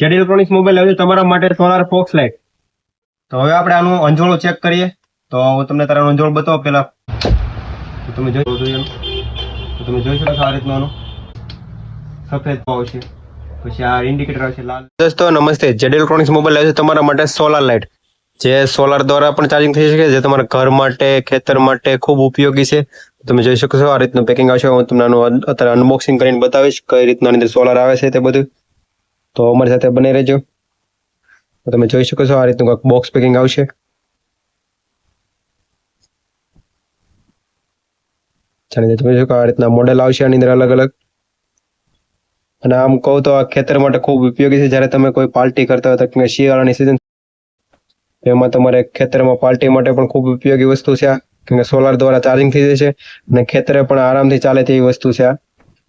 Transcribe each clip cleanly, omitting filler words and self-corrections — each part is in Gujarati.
જેડ ઇલેક્ટ્રોનિક્સ મોબાઈલ આવ્યો તમારા માટે સોલાર ફોક્સ લાઇટ. તો હવે આપણે આનું અંજોળું ચેક કરીએ. તો હું તમને તારા અંજોળ બતાવો પહેલા. તો તમે જોઈ શકો છો આ રીતનું આનું સફેદ આવશે, પછી આ ઇન્ડિકેટર આવશે લાલ. દોસ્તો નમસ્તે, જેડ ઇલેક્ટ્રોનિક્સ મોબાઈલ આવ્યો છે તમારા માટે સોલાર લાઇટ, જે સોલાર દ્વારા પણ ચાર્જિંગ થઈ શકે, જે તમારા ઘર માટે ખેતર માટે ખૂબ ઉપયોગી છે. તમે જોઈ શકો છો આ રીતનું પેકિંગ આવશે. હું તમને આનું અત્યારે અનબોક્સિંગ કરીને બતાવીશ કઈ રીતના અંદર સોલાર આવે છે તે બધું. તો અમારી સાથે બને રહેજો. તો તમે જોઈ શકો છો આ રીતનું કંઈક બોક્સ પેકિંગ આવશે. તમે જોઈ શકો આ રીતના મોડેલ આવશે આની અંદર અલગ અલગ. અને આમ કહું તો આ ખેતર માટે ખૂબ ઉપયોગી છે. જ્યારે તમે કોઈ પાર્ટી કરતા હોય તો શિયાળાની સિઝન એમાં તમારે ખેતરમાં પાર્ટી માટે પણ ખૂબ ઉપયોગી વસ્તુ છે આ, કેમ કે સોલાર દ્વારા ચાર્જિંગ થઈ જશે અને ખેતરે પણ આરામથી ચાલે તેવી વસ્તુ છે આ.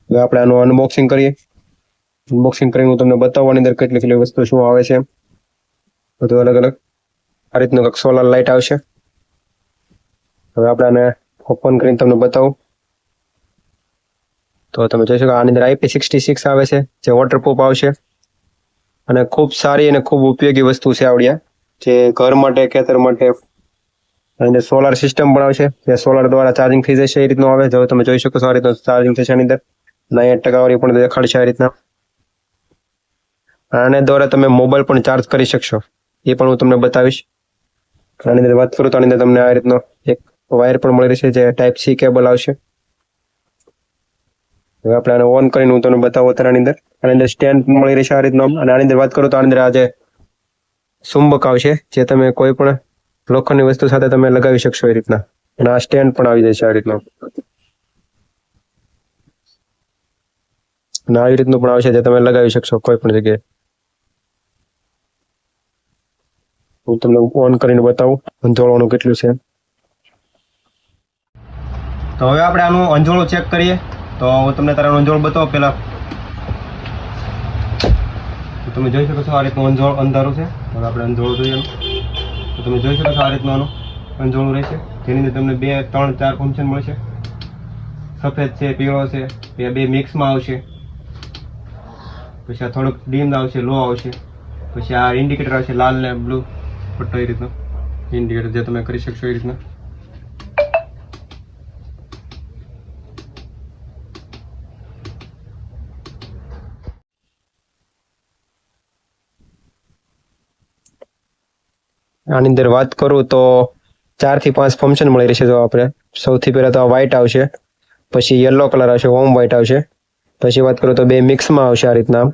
હવે આપણે આનું અનબોક્સિંગ કરીએ. અનબોક્સિંગ કરીને હું તમને બતાવવાની અંદર કેટલી કેટલી વસ્તુ શું આવે છે બધું અલગ અલગ. આ રીતનું કંઈક સોલાર લાઇટ આવશે. હવે આપણે આને ઓપન કરીને તમને બતાવું. તો તમે જોઈ શકો આની અંદર IP66 આવે છે, જે વોટરપ્રૂફ આવશે અને ખૂબ સારી અને ખૂબ ઉપયોગી વસ્તુ છે આવડિયા, જે ઘર માટે ખેતર માટે. અને સોલાર સિસ્ટમ પણ આવશે, જે સોલાર દ્વારા ચાર્જિંગ થઈ જશે એ રીતનું આવે. જો તમે જોઈ શકો છો આ રીતનું ચાર્જિંગ થશે આની અંદર. 90% પણ દેખાડશે આ રીતના. આને દ્વારા તમે મોબાઈલ પણ ચાર્જ કરી શકશો, એ પણ હું તમને બતાવીશ. આની અંદર વાત કરું તો આની અંદર તમને આ રીતનો એક વાયર પણ મળી રહેશે, જે ટાઈપ C કેબલ આવશે. હવે આપણે આને ઓન કરીને હું તમને બતાવું અત્યારે આની અંદર સ્ટેન્ડ મળી રહેશે આ રીતનો. અને આની અંદર વાત કરું તો આની અંદર આ જે ચુંબક આવશે, જે તમે કોઈ પણ લોખંડની વસ્તુ સાથે તમે લગાવી શકશો એ રીતના. અને આ સ્ટેન્ડ પણ આવી જશે આ રીતનો. અને આવી રીતનું પણ આવશે, જે તમે લગાવી શકશો કોઈ પણ જગ્યાએ. હું તમને ઓન કરીને બતાવું અંજોળવાનું કેટલું છે. તો હવે આપણે આનું અંજોળું ચેક કરીએ. તો હું તમને તારા અંજોળ બતાવો પહેલા. તો તમે જોઈ શકો છો આ રીતનું અંજોળ અંધારું છે. હવે આપણે અંજોળું જોઈએ. તો તમે જોઈ શકો છો આ રીતનું આનું અંજોળું રહેશે, જેની અંદર તમને 2, 3, 4 ફંક્શન મળશે. સફેદ છે, પીળો છે, એ બે મિક્સમાં આવશે. પછી આ થોડુંક ડીમ આવશે, લો આવશે. પછી આ ઇન્ડિકેટર આવશે લાલ ને બ્લુ પટ્ટો, એ રીતનો ઇન્ડિકેટર જે તમે કરી શકશો એ રીતના. આની અંદર વાત કરું તો 4 થી 5 ફંક્શન મળી રહેશે. જો આપણે સૌથી પહેલા તો આ વ્હાઇટ આવશે, પછી યલો કલર આવશે, વોર્મ વ્હાઇટ આવશે. પછી વાત કરું તો બે મિક્સમાં આવશે આ રીતના.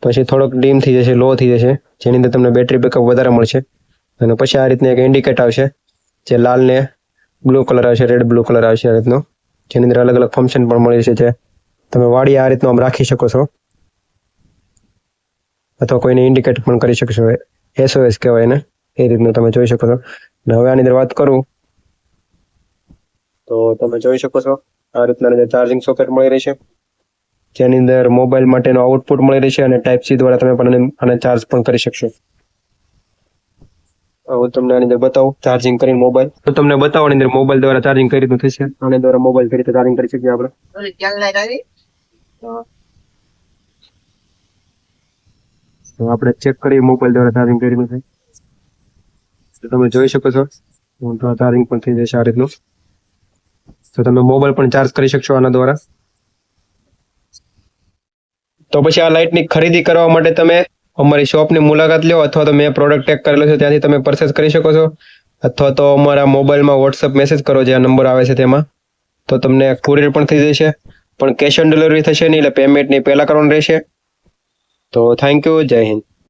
પછી થોડોક ડીમ થઈ જશે, લો થઈ જશે, જેની અંદર તમને બેટરી બેકઅપ વધારે મળશે. અને પછી આ રીતના એક ઇન્ડિકેટર આવશે, જે લાલ ને બ્લુ કલર આવશે, રેડ બ્લુ કલર આવશે આ રીતનો, જેની અંદર અલગ અલગ ફંક્શન પણ મળી છે, જે તમે વાડી આ રીતનું આમ રાખી શકો છો, અથવા કોઈને ઇન્ડિકેટ પણ કરી શકશો. SOS કહેવાય ને, એ રીતનું તમે જોઈ શકો છો. અને હવે આની અંદર વાત કરું તો તમે જોઈ શકો છો આ રીતના ચાર્જિંગ સોકેટ મળી રહેશે, જેની અંદર મોબાઈલ માટેનું આઉટપુટ મળી રહેશે અને ટાઈપ C દ્વારા તમે પણ આને ચાર્જ પણ કરી શકશો. હું તમને આની અંદર બતાવું ચાર્જિંગ કરીને મોબાઈલ. તો તમને બતાવો આની અંદર મોબાઈલ દ્વારા ચાર્જિંગ કઈ રીતનું થશે. આની દ્વારા મોબાઈલ કઈ રીતે ચાર્જિંગ કરી શકીએ આપણે. તો આપણે ચેક કરીએ મોબાઈલ દ્વારા ચાર્જિંગ કઈ રીતનું થાય. તો તમે જોઈ શકો છો ચાર્જિંગ પણ થઈ જશે આ રીતનું. તો તમે મોબાઈલ પણ ચાર્જ કરી શકશો આના દ્વારા. તો પછી આ લાઇટની ખરીદી કરવા માટે તમે અમારી શોપની મુલાકાત લો, અથવા તો મેં પ્રોડક્ટ ટેગ કરેલો છે ત્યાંથી તમે પરચેસ કરી શકો છો, અથવા તો અમારા મોબાઈલમાં WhatsApp મેસેજ કરો, જે આ નંબર આવે છે તેમાં. તો તમને કુરિયર પણ થઈ જશે, પણ કેશ ઓન ડિલિવરી થશે નહીં, એટલે પેમેન્ટની પહેલા કરવાનું રહેશે. તો થેન્ક યુ, જય હિન્દ.